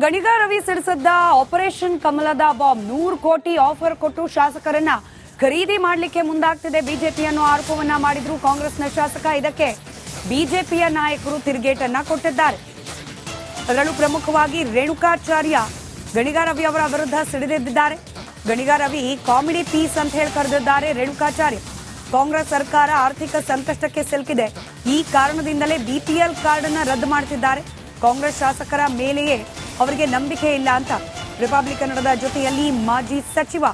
Ganiga Ravi ಸಿಡಿಸದ್ದ operation ಕಮಲದ bomb 100 ಕೋಟಿ offer ಕೊಟ್ಟು ಶಾಸಕರನ್ನ ಖರೀದಿ ಮಾಡಲಿಕ್ಕೆ ಮುಂದಾಗ್ತಿದೆ ಬಿಜೆಪಿ ಅನ್ನೋ ಆರೋಪವನ್ನ ಮಾಡಿದ್ರು ಕಾಂಗ್ರೆಸ್ನ ಶಾಸಕ. ಇದಕ್ಕೆ ಬಿಜೆಪಿಯ ನಾಯಕರು ತಿರುಗೇಟನ್ನ ಕೊಟ್ಟಿದ್ದಾರೆ. ಅದರಲ್ಲೂ ಪ್ರಮುಖವಾಗಿ ರೇಣುಕಾಚಾರ್ಯ ಗಣಿಗ ರವಿ ಅವರ ವಿರುದ್ಧ ಸಿಡಿದೆದ್ದಿದ್ದಾರೆ. ಗಣಿಗ ರವಿ ಕಾಮಿಡಿ ಪೀಸ್ ಅಂತ ಹೇಳಿ ಕರೆದಿದ್ದಾರೆ ರೇಣುಕಾಚಾರ್ಯ. ಕಾಂಗ್ರೆಸ್ ಸರ್ಕಾರ ಆರ್ಥಿಕ ಸಂಕಷ್ಟಕ್ಕೆ ಸಿಲುಕಿದೆ, ಈ ಕಾರಣದಿಂದಲೇ ಬಿಪಿಎಲ್ ಕಾರ್ಡ್ ಅನ್ನು ರದ್ದು ಮಾಡುತ್ತಿದ್ದಾರೆ. ಕಾಂಗ್ರೆಸ್ ಶಾಸಕರ ಮೇಲೆಯೇ ಅವರಿಗೆ ನಂಬಿಕೆ ಇಲ್ಲ ಅಂತ ರಿಪಬ್ಲಿಕ್ ಕನ್ನಡದ ಜೊತೆಯಲ್ಲಿ ಮಾಜಿ ಸಚಿವ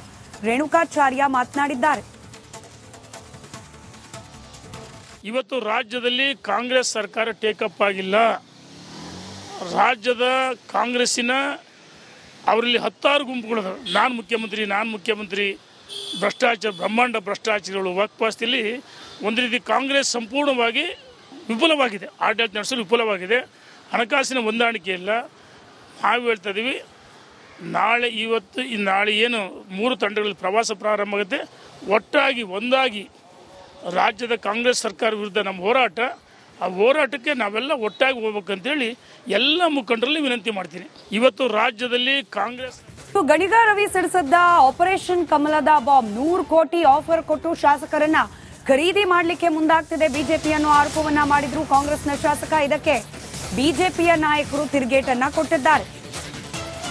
ರೇಣುಕಾಚಾರ್ಯ ಮಾತನಾಡಿದ್ದಾರೆ. ಇವತ್ತು ರಾಜ್ಯದಲ್ಲಿ ಕಾಂಗ್ರೆಸ್ ಸರ್ಕಾರ ಟೇಕಪ್ ಆಗಿಲ್ಲ. ರಾಜ್ಯದ ಕಾಂಗ್ರೆಸ್ಸಿನ ಅವರಲ್ಲಿ 10 ಗುಂಪುಗಳು, ನಾನು ಮುಖ್ಯಮಂತ್ರಿ ಭ್ರಷ್ಟಾಚಾರ, ಬ್ರಹ್ಮಾಂಡ ಭ್ರಷ್ಟಾಚಾರಗಳು. ವಕ್ಫಾಸ್ತಿಯಲ್ಲಿ ಒಂದು ರೀತಿ ಕಾಂಗ್ರೆಸ್ ಸಂಪೂರ್ಣವಾಗಿ ವಿಫಲವಾಗಿದೆ, ಆಡಳಿತ ನಡೆಸಲು ವಿಫಲವಾಗಿದೆ. ಹಣಕಾಸಿನ ಹೊಂದಾಣಿಕೆ ಇಲ್ಲ. ನಾವು ಹೇಳ್ತಾ ಇದ್ದೀವಿ, ನಾಳೆ ಏನು 3 ತಂಡಗಳಲ್ಲಿ ಪ್ರವಾಸ ಪ್ರಾರಂಭ ಆಗುತ್ತೆ. ಒಟ್ಟಾಗಿ ಒಂದಾಗಿ ರಾಜ್ಯದ ಕಾಂಗ್ರೆಸ್ ಸರ್ಕಾರ ವಿರುದ್ಧ ನಮ್ಮ ಹೋರಾಟ, ಆ ಹೋರಾಟಕ್ಕೆ ನಾವೆಲ್ಲ ಒಟ್ಟಾಗಿ ಹೋಗ್ಬೇಕಂತೇಳಿ ಎಲ್ಲ ಮುಖಂಡರಲ್ಲಿ ವಿನಂತಿ ಮಾಡ್ತೀನಿ. ಇವತ್ತು ರಾಜ್ಯದಲ್ಲಿ ಕಾಂಗ್ರೆಸ್ ಗಣಿಗ ರವಿ ಸಿಡಿಸದ್ದ ಆಪರೇಷನ್ ಕಮಲದ ಬಾಂಬ್ 100 ಕೋಟಿ ಆಫರ್ ಕೊಟ್ಟು ಶಾಸಕರನ್ನ ಖರೀದಿ ಮಾಡಲಿಕ್ಕೆ ಮುಂದಾಗ್ತಿದೆ ಬಿಜೆಪಿ ಅನ್ನೋ ಆರೋಪವನ್ನ ಮಾಡಿದ್ರು ಕಾಂಗ್ರೆಸ್ನ ಶಾಸಕ. ಇದಕ್ಕೆ ಬಿಜೆಪಿಯ ನಾಯಕರು ತಿರುಗೇಟನ್ನ ಕೊಟ್ಟಿದ್ದಾರೆ.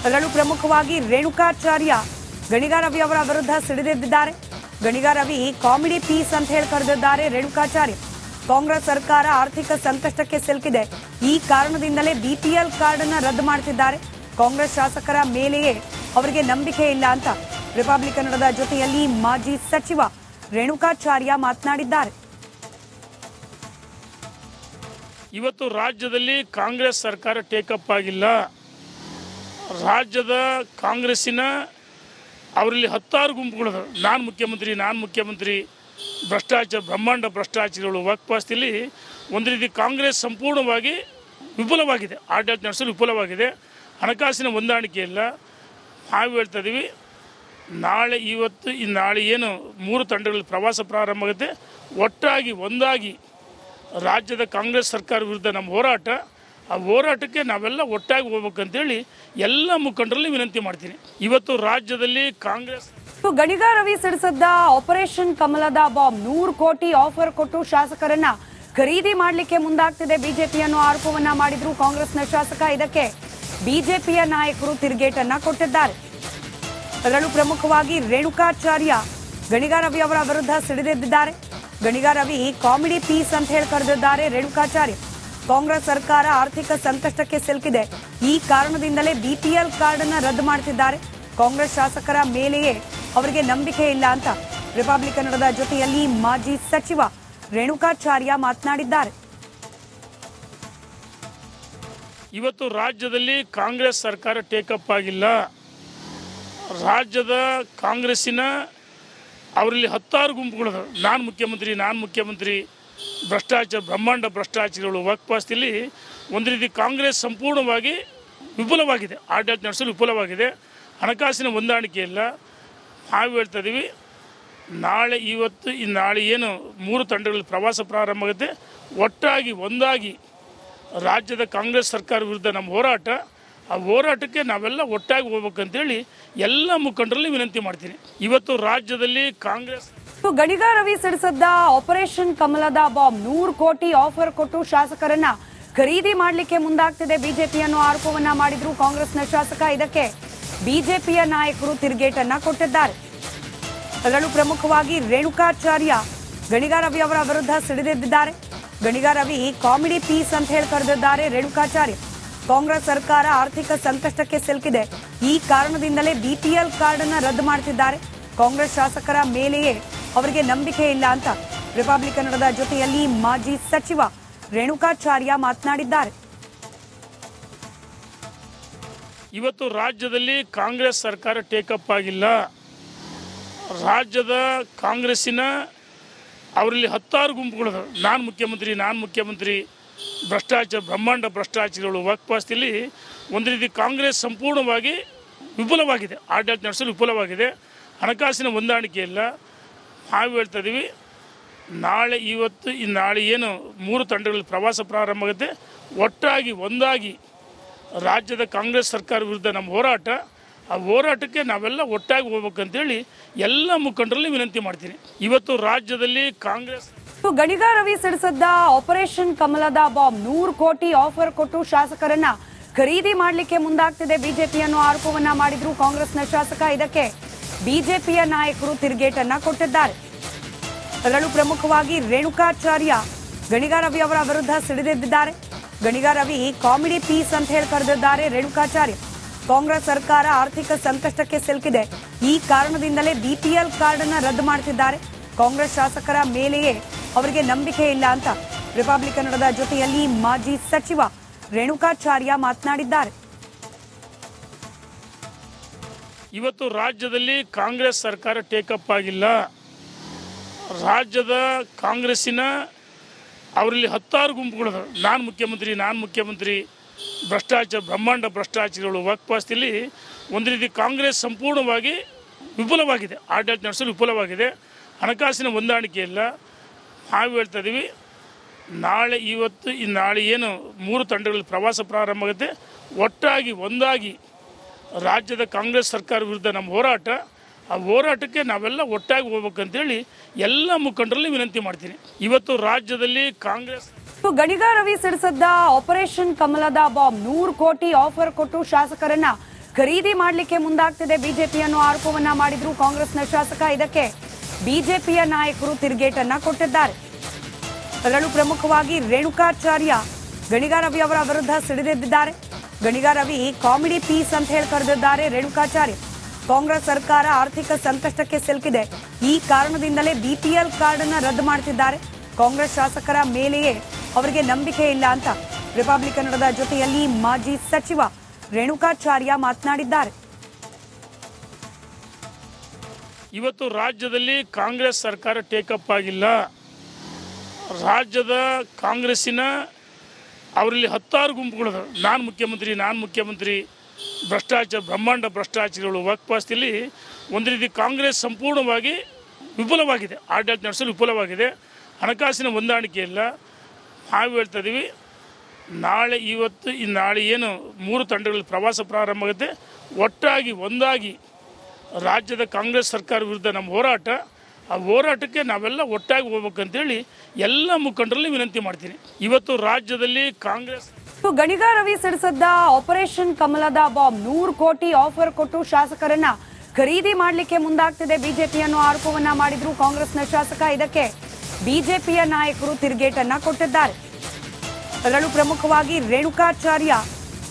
ಅದರಲ್ಲೂ ಪ್ರಮುಖವಾಗಿ ರೇಣುಕಾಚಾರ್ಯ ಗಣಿಗ ರವಿ ಅವರ ವಿರುದ್ಧ ಸಿಡಿದೆದ್ದಿದ್ದಾರೆ. ಗಣಿಗ ರವಿ ಕಾಮಿಡಿ ಪೀಸ್ ಅಂತ ಹೇಳಿ ಕರೆದಿದ್ದಾರೆ ರೇಣುಕಾಚಾರ್ಯ. ಕಾಂಗ್ರೆಸ್ ಸರ್ಕಾರ ಆರ್ಥಿಕ ಸಂಕಷ್ಟಕ್ಕೆ ಸಿಲುಕಿದೆ, ಈ ಕಾರಣದಿಂದಲೇ ಬಿಪಿಎಲ್ ಕಾರ್ಡ್ ಅನ್ನು ರದ್ದು ಮಾಡುತ್ತಿದ್ದಾರೆ. ಕಾಂಗ್ರೆಸ್ ಶಾಸಕರ ಮೇಲೆಯೇ ಅವರಿಗೆ ನಂಬಿಕೆ ಇಲ್ಲ ಅಂತ ರಿಪಬ್ಲಿಕ್ ಕನ್ನಡದ ಜೊತೆಯಲ್ಲಿ ಮಾಜಿ ಸಚಿವ ರೇಣುಕಾಚಾರ್ಯ ಮಾತನಾಡಿದ್ದಾರೆ. ಇವತ್ತು ರಾಜ್ಯದಲ್ಲಿ ಕಾಂಗ್ರೆಸ್ ಸರ್ಕಾರ ಟೇಕಪ್ ಆಗಿಲ್ಲ. ರಾಜ್ಯದ ಕಾಂಗ್ರೆಸ್ಸಿನ ಅವರಲ್ಲಿ 10 ಗುಂಪುಗಳು, ನಾನು ಮುಖ್ಯಮಂತ್ರಿ ಭ್ರಷ್ಟಾಚಾರ, ಬ್ರಹ್ಮಾಂಡ ಭ್ರಷ್ಟಾಚಾರಗಳು. ವಕ್ಫಾಸ್ತಿಯಲ್ಲಿ ಒಂದು ರೀತಿ ಕಾಂಗ್ರೆಸ್ ಸಂಪೂರ್ಣವಾಗಿ ವಿಫಲವಾಗಿದೆ, ಆಡಳಿತ ನಡೆಸಲು ವಿಫಲವಾಗಿದೆ. ಹಣಕಾಸಿನ ಹೊಂದಾಣಿಕೆ ಇಲ್ಲ. ನಾವು ಹೇಳ್ತಾ ಇದ್ದೀವಿ, ನಾಳೆ ಏನು 3 ತಂಡಗಳಲ್ಲಿ ಪ್ರವಾಸ ಪ್ರಾರಂಭ ಆಗುತ್ತೆ. ಒಟ್ಟಾಗಿ ಒಂದಾಗಿ ರಾಜ್ಯದ ಕಾಂಗ್ರೆಸ್ ಸರ್ಕಾರ ವಿರುದ್ಧ ನಮ್ಮ ಹೋರಾಟ, ಆ ಹೋರಾಟಕ್ಕೆ ನಾವೆಲ್ಲ ಒಟ್ಟಾಗಿ ಹೋಗ್ಬೇಕಂತೇಳಿ ಎಲ್ಲ ಮುಖಂಡರಲ್ಲಿ ವಿನಂತಿ ಮಾಡ್ತೀನಿ. ಇವತ್ತು ರಾಜ್ಯದಲ್ಲಿ ಕಾಂಗ್ರೆಸ್ ಗಣಿಗ ರವಿ ಸಿಡಿಸದ್ದ ಆಪರೇಷನ್ ಕಮಲದ ಬಾಂಬ್ 100 ಕೋಟಿ ಆಫರ್ ಕೊಟ್ಟು ಶಾಸಕರನ್ನ ಖರೀದಿ ಮಾಡಲಿಕ್ಕೆ ಮುಂದಾಗ್ತಿದೆ ಬಿಜೆಪಿ ಅನ್ನೋ ಆರೋಪವನ್ನ ಮಾಡಿದ್ರು ಕಾಂಗ್ರೆಸ್ನ ಶಾಸಕ. ಇದಕ್ಕೆ ಬಿಜೆಪಿಯ ನಾಯಕರು ತಿರುಗೇಟನ್ನ ಕೊಟ್ಟಿದ್ದಾರೆ. ಅದರಲ್ಲೂ ಪ್ರಮುಖವಾಗಿ ರೇಣುಕಾಚಾರ್ಯ ಗಣಿಗ ರವಿ ಅವರ ವಿರುದ್ಧ ಸಿಡಿದೆದ್ದಿದ್ದಾರೆ. ಗಣಿಗ ರವಿ ಕಾಮಿಡಿ ಪೀಸ್ ಅಂತ ಹೇಳಿ ಕರೆದಿದ್ದಾರೆ ರೇಣುಕಾಚಾರ್ಯ. ಕಾಂಗ್ರೆಸ್ ಸರ್ಕಾರ ಆರ್ಥಿಕ ಸಂಕಷ್ಟಕ್ಕೆ ಸಿಲುಕಿದೆ, ಈ ಕಾರಣದಿಂದಲೇ ಬಿಪಿಎಲ್ ಕಾರ್ಡ್ ಅನ್ನು ರದ್ದು ಮಾಡುತ್ತಿದ್ದಾರೆ. ಕಾಂಗ್ರೆಸ್ ಶಾಸಕರ ಮೇಲೆಯೇ ಅವರಿಗೆ ನಂಬಿಕೆ ಇಲ್ಲ ಅಂತ ರಿಪಬ್ಲಿಕ್ ಕನ್ನಡದ ಜೊತೆಯಲ್ಲಿ ಮಾಜಿ ಸಚಿವ ರೇಣುಕಾಚಾರ್ಯ ಮಾತನಾಡಿದ್ದಾರೆ. ಇವತ್ತು ರಾಜ್ಯದಲ್ಲಿ ಕಾಂಗ್ರೆಸ್ ಸರ್ಕಾರ ಟೇಕಪ್ ಆಗಿಲ್ಲ. ರಾಜ್ಯದ ಕಾಂಗ್ರೆಸ್ಸಿನ ಅವರಲ್ಲಿ 10 ಗುಂಪುಗಳು, ನಾನು ಮುಖ್ಯಮಂತ್ರಿ ಭ್ರಷ್ಟಾಚಾರ, ಬ್ರಹ್ಮಾಂಡ ಭ್ರಷ್ಟಾಚಾರಗಳು. ವಕ್ಫಾಸ್ತಿಯಲ್ಲಿ ಒಂದು ರೀತಿ ಕಾಂಗ್ರೆಸ್ ಸಂಪೂರ್ಣವಾಗಿ ವಿಫಲವಾಗಿದೆ, ಆಡಳಿತ ನಡೆಸಲು ವಿಫಲವಾಗಿದೆ. ಹಣಕಾಸಿನ ಹೊಂದಾಣಿಕೆ ಇಲ್ಲ. ನಾವು ಹೇಳ್ತಾ ಇದ್ದೀವಿ, ನಾಳೆ ಏನು 3 ತಂಡಗಳಲ್ಲಿ ಪ್ರವಾಸ ಪ್ರಾರಂಭ ಆಗುತ್ತೆ. ಒಟ್ಟಾಗಿ ಒಂದಾಗಿ ರಾಜ್ಯದ ಕಾಂಗ್ರೆಸ್ ಸರ್ಕಾರ ವಿರುದ್ಧ ನಮ್ಮ ಹೋರಾಟ, ಆ ಹೋರಾಟಕ್ಕೆ ನಾವೆಲ್ಲ ಒಟ್ಟಾಗಿ ಹೋಗ್ಬೇಕಂತೇಳಿ ಎಲ್ಲ ಮುಖಂಡರಲ್ಲಿ ವಿನಂತಿ ಮಾಡ್ತೀನಿ. ಇವತ್ತು ರಾಜ್ಯದಲ್ಲಿ ಕಾಂಗ್ರೆಸ್ ಗಣಿಗ ರವಿ ಸಿಡಿಸದ್ದ ಆಪರೇಷನ್ ಕಮಲದ ಬಾಂಬ್ 100 ಕೋಟಿ ಆಫರ್ ಕೊಟ್ಟು ಶಾಸಕರನ್ನ ಖರೀದಿ ಮಾಡಲಿಕ್ಕೆ ಮುಂದಾಗ್ತಿದೆ ಬಿಜೆಪಿ ಅನ್ನೋ ಆರೋಪವನ್ನ ಮಾಡಿದ್ರು ಕಾಂಗ್ರೆಸ್ನ ಶಾಸಕ. ಇದಕ್ಕೆ ಬಿಜೆಪಿಯ ನಾಯಕರು ತಿರುಗೇಟನ್ನ ಕೊಟ್ಟಿದ್ದಾರೆ. ಅದರಲ್ಲೂ ಪ್ರಮುಖವಾಗಿ ರೇಣುಕಾಚಾರ್ಯ ಗಣಿಗ ರವಿ ಅವರ ವಿರುದ್ಧ ಸಿಡಿದೆದ್ದಿದ್ದಾರೆ. ಗಣಿಗ ರವಿ ಕಾಮಿಡಿ ಪೀಸ್ ಅಂತ ಹೇಳಿ ಕರೆದಿದ್ದಾರೆ ರೇಣುಕಾಚಾರ್ಯ. ಕಾಂಗ್ರೆಸ್ ಸರ್ಕಾರ ಆರ್ಥಿಕ ಸಂಕಷ್ಟಕ್ಕೆ ಸಿಲುಕಿದೆ, ಈ ಕಾರಣದಿಂದಲೇ ಬಿಪಿಎಲ್ ಕಾರ್ಡ್ ಅನ್ನು ರದ್ದು ಮಾಡುತ್ತಿದ್ದಾರೆ. ಕಾಂಗ್ರೆಸ್ ಶಾಸಕರ ಮೇಲೆಯೇ ಅವರಿಗೆ ನಂಬಿಕೆ ಇಲ್ಲ ಅಂತ ರಿಪಬ್ಲಿಕ್ ಕನ್ನಡದ ಜೊತೆಯಲ್ಲಿ ಮಾಜಿ ಸಚಿವ ರೇಣುಕಾಚಾರ್ಯ ಮಾತನಾಡಿದ್ದಾರೆ. ಇವತ್ತು ರಾಜ್ಯದಲ್ಲಿ ಕಾಂಗ್ರೆಸ್ ಸರ್ಕಾರ ಟೇಕಪ್ ಆಗಿಲ್ಲ. ರಾಜ್ಯದ ಕಾಂಗ್ರೆಸ್ಸಿನ ಅವರಲ್ಲಿ 10 ಗುಂಪುಗಳು, ನಾನು ಮುಖ್ಯಮಂತ್ರಿ ಭ್ರಷ್ಟಾಚಾರ, ಬ್ರಹ್ಮಾಂಡ ಭ್ರಷ್ಟಾಚಾರಗಳು. ವಕ್ಫಾಸ್ತಿಯಲ್ಲಿ ಒಂದು ರೀತಿ ಕಾಂಗ್ರೆಸ್ ಸಂಪೂರ್ಣವಾಗಿ ವಿಫಲವಾಗಿದೆ, ಆಡಳಿತ ನಡೆಸಲು ವಿಫಲವಾಗಿದೆ. ಹಣಕಾಸಿನ ಹೊಂದಾಣಿಕೆ ಇಲ್ಲ. ನಾವು ಹೇಳ್ತಾ ಇದ್ದೀವಿ, ನಾಳೆ ಏನು 3 ತಂಡಗಳಲ್ಲಿ ಪ್ರವಾಸ ಪ್ರಾರಂಭ ಆಗುತ್ತೆ. ಒಟ್ಟಾಗಿ ಒಂದಾಗಿ ರಾಜ್ಯದ ಕಾಂಗ್ರೆಸ್ ಸರ್ಕಾರ ವಿರುದ್ಧ ನಮ್ಮ ಹೋರಾಟ, ಆ ಹೋರಾಟಕ್ಕೆ ನಾವೆಲ್ಲ ಒಟ್ಟಾಗಿ ಹೋಗ್ಬೇಕಂತೇಳಿ ಎಲ್ಲ ಮುಖಂಡರಲ್ಲಿ ವಿನಂತಿ ಮಾಡ್ತೀನಿ. ಇವತ್ತು ರಾಜ್ಯದಲ್ಲಿ ಕಾಂಗ್ರೆಸ್ ಗಣಿಗ ರವಿ ಸಿಡಿಸದ್ದ ಆಪರೇಷನ್ ಕಮಲದ ಬಾಂಬ್ 100 ಕೋಟಿ ಆಫರ್ ಕೊಟ್ಟು ಶಾಸಕರನ್ನ ಖರೀದಿ ಮಾಡಲಿಕ್ಕೆ ಮುಂದಾಗ್ತಿದೆ ಬಿಜೆಪಿ ಅನ್ನೋ ಆರೋಪವನ್ನ ಮಾಡಿದ್ರು ಕಾಂಗ್ರೆಸ್ನ ಶಾಸಕ. ಇದಕ್ಕೆ ಬಿಜೆಪಿಯ ನಾಯಕರು ತಿರುಗೇಟನ್ನ ಕೊಟ್ಟಿದ್ದಾರೆ. ಅದರಲ್ಲೂ ಪ್ರಮುಖವಾಗಿ ರೇಣುಕಾಚಾರ್ಯ ಗಣಿಗ ರವಿ ಅವರ ವಿರುದ್ಧ ಸಿಡಿದೆದ್ದಿದ್ದಾರೆ. ಗಣಿಗ ರವಿ ಕಾಮಿಡಿ ಪೀಸ್ ಅಂತ ಹೇಳಿ ಕರೆದಿದ್ದಾರೆ ರೇಣುಕಾಚಾರ್ಯ. ಕಾಂಗ್ರೆಸ್ ಸರ್ಕಾರ ಆರ್ಥಿಕ ಸಂಕಷ್ಟಕ್ಕೆ ಸಿಲುಕಿದೆ, ಈ ಕಾರಣದಿಂದಲೇ ಬಿಪಿಎಲ್ ಕಾರ್ಡ್ ಅನ್ನ ರದ್ದು ಮಾಡುತ್ತಿದ್ದಾರೆ. ಕಾಂಗ್ರೆಸ್ ಶಾಸಕರ ಮೇಲೆಯೇ ಅವರಿಗೆ ನಂಬಿಕೆ ಇಲ್ಲ ಅಂತ ರಿಪಬ್ಲಿಕ್ ಕನ್ನಡದ ಜೊತೆಯಲ್ಲಿ ಮಾಜಿ ಸಚಿವ ರೇಣುಕಾಚಾರ್ಯ ಮಾತನಾಡಿದ್ದಾರೆ. ಇವತ್ತು ರಾಜ್ಯದಲ್ಲಿ ಕಾಂಗ್ರೆಸ್ ಸರ್ಕಾರ ಟೇಕಪ್ ಆಗಿಲ್ಲ. ರಾಜ್ಯದ ಕಾಂಗ್ರೆಸ್ಸಿನ ಅವರಲ್ಲಿ 10 ಗುಂಪುಗಳು, ನಾನು ಮುಖ್ಯಮಂತ್ರಿ, ಭ್ರಷ್ಟಾಚಾರ, ಬ್ರಹ್ಮಾಂಡ ಭ್ರಷ್ಟಾಚಾರಗಳು, ವಕ್ಫಾಸ್ತಿಲಿ ಒಂದು ರೀತಿ ಕಾಂಗ್ರೆಸ್ ಸಂಪೂರ್ಣವಾಗಿ ವಿಫಲವಾಗಿದೆ, ಆಡಳಿತ ನಡೆಸಲು ವಿಫಲವಾಗಿದೆ, ಹಣಕಾಸಿನ ಹೊಂದಾಣಿಕೆ ಇಲ್ಲ. ನಾವು ಹೇಳ್ತಾ ಇದ್ದೀವಿ, ನಾಳೆ ಏನು 3 ತಂಡಗಳಲ್ಲಿ ಪ್ರವಾಸ ಪ್ರಾರಂಭ ಆಗುತ್ತೆ, ಒಟ್ಟಾಗಿ ಒಂದಾಗಿ ರಾಜ್ಯದ ಕಾಂಗ್ರೆಸ್ ಸರ್ಕಾರ ವಿರುದ್ಧ ನಮ್ಮ ಹೋರಾಟ, ಆ ಹೋರಾಟಕ್ಕೆ ನಾವೆಲ್ಲ ಒಟ್ಟಾಗಿ ಹೋಗ್ಬೇಕಂತೇಳಿ ಎಲ್ಲ ಮುಖಂಡರಲ್ಲಿ ವಿನಂತಿ ಮಾಡ್ತೀನಿ. ಇವತ್ತು ರಾಜ್ಯದಲ್ಲಿ ಕಾಂಗ್ರೆಸ್ ಗಣಿಗ ರವಿ ಸಿಡಿಸದ್ದ ಆಪರೇಷನ್ ಕಮಲದ ಬಾಂಬ್ 100 ಕೋಟಿ ಆಫರ್ ಕೊಟ್ಟು ಶಾಸಕರನ್ನ ಖರೀದಿ ಮಾಡಲಿಕ್ಕೆ ಮುಂದಾಗ್ತಿದೆ ಬಿಜೆಪಿ ಅನ್ನೋ ಆರೋಪವನ್ನ ಮಾಡಿದ್ರು ಕಾಂಗ್ರೆಸ್ನ ಶಾಸಕ. ಇದಕ್ಕೆ ಬಿಜೆಪಿಯ ನಾಯಕರು ತಿರುಗೇಟನ್ನ ಕೊಟ್ಟಿದ್ದಾರೆ. ಅದರಲ್ಲೂ ಪ್ರಮುಖವಾಗಿ ರೇಣುಕಾಚಾರ್ಯ ಗಣಿಗ ರವಿ ಅವರ ವಿರುದ್ಧ ಸಿಡಿದೆದ್ದಿದ್ದಾರೆ. ಗಣಿಗ ರವಿ ಕಾಮಿಡಿ ಪೀಸ್ ಅಂತ ಹೇಳಿ ಕರೆದಿದ್ದಾರೆ ರೇಣುಕಾಚಾರ್ಯ. ಕಾಂಗ್ರೆಸ್ ಸರ್ಕಾರ ಆರ್ಥಿಕ ಸಂಕಷ್ಟಕ್ಕೆ ಸಿಲುಕಿದೆ, ಈ ಕಾರಣದಿಂದಲೇ ಬಿಪಿಎಲ್ ಕಾರ್ಡ್ ಅನ್ನ ರದ್ದು ಮಾಡುತ್ತಿದ್ದಾರೆ. ಕಾಂಗ್ರೆಸ್ ಶಾಸಕರ ಮೇಲೆಯೇ ಅವರಿಗೆ ನಂಬಿಕೆ ಇಲ್ಲ ಅಂತ ರಿಪಬ್ಲಿಕ್ ಕನ್ನಡದ ಜೊತೆಯಲ್ಲಿ ಮಾಜಿ ಸಚಿವ ರೇಣುಕಾಚಾರ್ಯ ಮಾತನಾಡಿದ್ದಾರೆ. ಇವತ್ತು ರಾಜ್ಯದಲ್ಲಿ ಕಾಂಗ್ರೆಸ್ ಸರ್ಕಾರ ಟೇಕಪ್ ಆಗಿಲ್ಲ. ರಾಜ್ಯದ ಕಾಂಗ್ರೆಸ್ಸಿನ ಅವರಲ್ಲಿ 10 ಗುಂಪುಗಳು, ನಾನು ಮುಖ್ಯಮಂತ್ರಿ, ಭ್ರಷ್ಟಾಚಾರ, ಬ್ರಹ್ಮಾಂಡ ಭ್ರಷ್ಟಾಚಾರಗಳು, ವಕ್ಫಾಸ್ತಿಲಿ ಒಂದು ರೀತಿ ಕಾಂಗ್ರೆಸ್ ಸಂಪೂರ್ಣವಾಗಿ ವಿಫಲವಾಗಿದೆ, ಆಡಳಿತ ನಡೆಸಲು ವಿಫಲವಾಗಿದೆ, ಹಣಕಾಸಿನ ಹೊಂದಾಣಿಕೆ ಇಲ್ಲ. ನಾವು ಹೇಳ್ತಾ ಇದ್ದೀವಿ, ನಾಳೆ ಏನು 3 ತಂಡಗಳಲ್ಲಿ ಪ್ರವಾಸ ಪ್ರಾರಂಭ ಆಗುತ್ತೆ, ಒಟ್ಟಾಗಿ ಒಂದಾಗಿ ರಾಜ್ಯದ ಕಾಂಗ್ರೆಸ್ ಸರ್ಕಾರ ವಿರುದ್ಧ ನಮ್ಮ ಹೋರಾಟ, ಆ ಹೋರಾಟಕ್ಕೆ ನಾವೆಲ್ಲ ಒಟ್ಟಾಗಿ ಹೋಗ್ಬೇಕಂತೇಳಿ ಎಲ್ಲ ಮುಖಂಡರಲ್ಲಿ ವಿನಂತಿ ಮಾಡ್ತೀನಿ. ಇವತ್ತು ರಾಜ್ಯದಲ್ಲಿ ಕಾಂಗ್ರೆಸ್ ಗಣಿಗ ರವಿ ಸಿಡಿಸದ್ದ ಆಪರೇಷನ್ ಕಮಲದ ಬಾಂಬ್ 100 ಕೋಟಿ ಆಫರ್ ಕೊಟ್ಟು ಶಾಸಕರನ್ನ ಖರೀದಿ ಮಾಡಲಿಕ್ಕೆ ಮುಂದಾಗ್ತಿದೆ ಬಿಜೆಪಿ ಅನ್ನೋ ಆರೋಪವನ್ನ ಮಾಡಿದ್ರು ಕಾಂಗ್ರೆಸ್ನ ಶಾಸಕ. ಇದಕ್ಕೆ ಬಿಜೆಪಿಯ ನಾಯಕರು ತಿರುಗೇಟನ್ನ ಕೊಟ್ಟಿದ್ದಾರೆ. ಅದರಲ್ಲೂ ಪ್ರಮುಖವಾಗಿ ರೇಣುಕಾಚಾರ್ಯ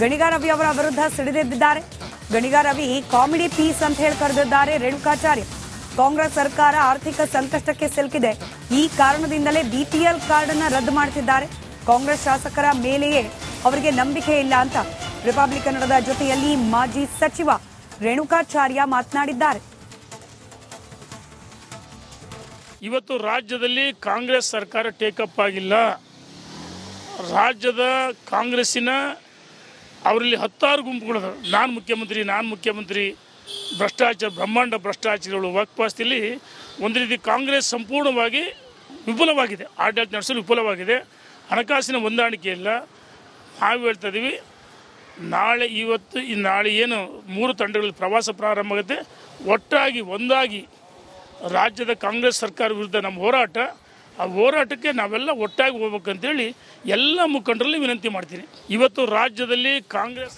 ಗಣಿಗ ರವಿ ಅವರ ವಿರುದ್ಧ ಸಿಡಿದೆದ್ದಿದ್ದಾರೆ. ಗಣಿಗ ರವಿ ಕಾಮಿಡಿ ಪೀಸ್ ಅಂತ ಹೇಳಿ ಕರೆದಿದ್ದಾರೆ ರೇಣುಕಾಚಾರ್ಯ. ಕಾಂಗ್ರೆಸ್ ಸರ್ಕಾರ ಆರ್ಥಿಕ ಸಂಕಷ್ಟಕ್ಕೆ ಸಿಲುಕಿದೆ, ಈ ಕಾರಣದಿಂದಲೇ ಬಿಪಿಎಲ್ ಕಾರ್ಡ್ ಅನ್ನ ರದ್ದು ಮಾಡುತ್ತಿದ್ದಾರೆ. ಕಾಂಗ್ರೆಸ್ ಶಾಸಕರ ಮೇಲೆಯೇ ಅವರಿಗೆ ನಂಬಿಕೆ ಇಲ್ಲ ಅಂತ ರಿಪಬ್ಲಿಕ್ ಕನ್ನಡದ ಜೊತೆಯಲ್ಲಿ ಮಾಜಿ ಸಚಿವ ರೇಣುಕಾಚಾರ್ಯ ಮಾತನಾಡಿದ್ದಾರೆ. ಇವತ್ತು ರಾಜ್ಯದಲ್ಲಿ ಕಾಂಗ್ರೆಸ್ ಸರ್ಕಾರ ಟೇಕಪ್ ಆಗಿಲ್ಲ. ರಾಜ್ಯದ ಕಾಂಗ್ರೆಸ್ಸಿನ ಅವರಲ್ಲಿ 10 ಗುಂಪುಗಳು, ನಾನು ಮುಖ್ಯಮಂತ್ರಿ, ಭ್ರಷ್ಟಾಚಾರ, ಬ್ರಹ್ಮಾಂಡ ಭ್ರಷ್ಟಾಚಾರಗಳು, ವಕ್ಫಾಸ್ತಿಲಿ ಒಂದು ರೀತಿ ಕಾಂಗ್ರೆಸ್ ಸಂಪೂರ್ಣವಾಗಿ ವಿಫಲವಾಗಿದೆ, ಆಡಳಿತ ನಡೆಸಲು ವಿಫಲವಾಗಿದೆ, ಹಣಕಾಸಿನ ಹೊಂದಾಣಿಕೆ ಇಲ್ಲ. ನಾವು ಹೇಳ್ತಾ ಇದ್ದೀವಿ, ನಾಳೆ ಏನು 3 ತಂಡಗಳಲ್ಲಿ ಪ್ರವಾಸ ಪ್ರಾರಂಭ ಆಗುತ್ತೆ, ಒಟ್ಟಾಗಿ ಒಂದಾಗಿ ರಾಜ್ಯದ ಕಾಂಗ್ರೆಸ್ ಸರ್ಕಾರ ವಿರುದ್ಧ ನಮ್ಮ ಹೋರಾಟ, ಆ ಹೋರಾಟಕ್ಕೆ ನಾವೆಲ್ಲ ಒಟ್ಟಾಗಿ ಹೋಗ್ಬೇಕಂತೇಳಿ ಎಲ್ಲ ಮುಖಂಡರಲ್ಲಿ ವಿನಂತಿ ಮಾಡ್ತೀನಿ. ಇವತ್ತು ರಾಜ್ಯದಲ್ಲಿ ಕಾಂಗ್ರೆಸ್